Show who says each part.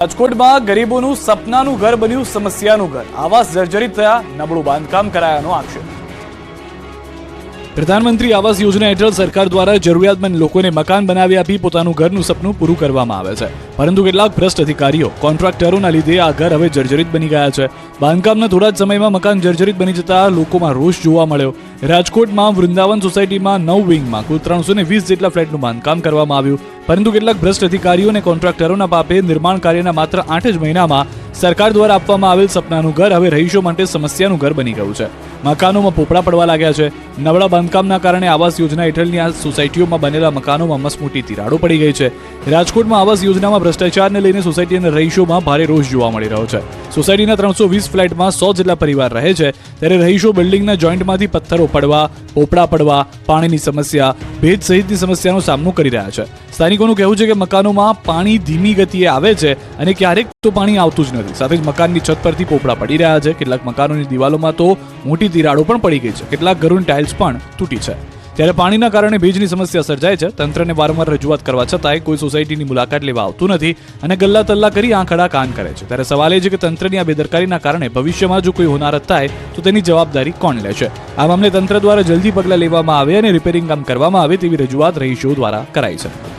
Speaker 1: રાજકોટમાં ગરીબોનું સપનાનું ઘર બન્યું સમસ્યાનું ઘર. આવાસ જર્જરિત થયા, નબળું બાંધકામ કરાયાનો આક્ષેપ. પ્રધાનમંત્રી આવાસ યોજના હેઠળ સરકાર દ્વારા જરૂરિયાતમંદ લોકોને મકાન બનાવી આપી પોતાનું ઘરનું સપનું પૂરું કરવામાં આવે છે. પરંતુ કેટલાક ભ્રષ્ટ અધિકારીઓ, કોન્ટ્રાક્ટરોના લીધે આ ઘર હવે જર્જરિત બની ગયા છે. બાંધકામના થોડા જ સમયમાં મકાન જર્જરિત બની જતા લોકોમાં રોષ જોવા મળ્યો. રાજકોટમાં વૃંદાવન સોસાયટીમાં 9 વિંગમાં કુલ 320 જેટલા ફ્લેટનું બાંધકામ કરવામાં આવ્યું. પરંતુ કેટલાક ભ્રષ્ટ અધિકારીઓ અને કોન્ટ્રાક્ટરોના પાપે નિર્માણ કાર્યના માત્ર 8 જ મહિનામાં સરકાર દ્વારા આપવામાં આવેલ સપનાનું ઘર હવે રહીશો માટે સમસ્યાનું ઘર બની ગયું છે. મકાનોમાં પોપડા પડવા લાગ્યા છે. નબળા બાંધકામના કારણે આવાસ યોજના હેઠળની આ સોસાયટીઓમાં બનેલા મકાનોમાં મસમોટી તિરાડો પડી ગઈ છે. રાજકોટમાં આવાસ યોજનામાં ભ્રષ્ટાચારને લઈને સોસાયટી અને રહીશોમાં ભારે રોષ જોવા મળી રહ્યો છે. સોસાયટીના 320 ફ્લેટમાં 100 જેટલા પરિવાર રહે છે, ત્યારે રહીશો બિલ્ડિંગના જોઈન્ટમાંથી પથ્થરો પડવા, પોપડા પડવા, પાણીની સમસ્યા, ભેજ સહિતની સમસ્યાનો સામનો કરી રહ્યા છે. સ્થાનિકોનું કહેવું છે કે મકાનોમાં પાણી ધીમી ગતિએ આવે છે અને ક્યારેક તો પાણી આવતું જ નથી. સાથે જ મકાનની છત પરથી પોપડા પડી રહ્યા છે. કેટલાક મકાનોની દિવાલોમાં તો મોટી તિરાડો પણ પડી ગઈ છે. કેટલાક ઘરોની ટાઇલ્સ પણ તૂટી છે. ત્યારે પાણીના કારણે ભેજની સમસ્યા સર્જાય છે. તંત્રને વારંવાર રજૂઆત કરવા છતાંય કોઈ સોસાયટીની મુલાકાત લેવા આવતું નથી અને ગલ્લા તલ્લા કરી આંખડા કાન કરે છે. ત્યારે સવાલ એ છે કે તંત્રની આ બેદરકારીના કારણે ભવિષ્યમાં જો કોઈ હોનારત થાય તો તેની જવાબદારી કોણ લેશે? આ મામલે તંત્ર દ્વારા જલ્દી પગલાં લેવામાં આવે અને રિપેરિંગ કામ કરવામાં આવે તેવી રજૂઆત રહીશો દ્વારા કરાઈ છે.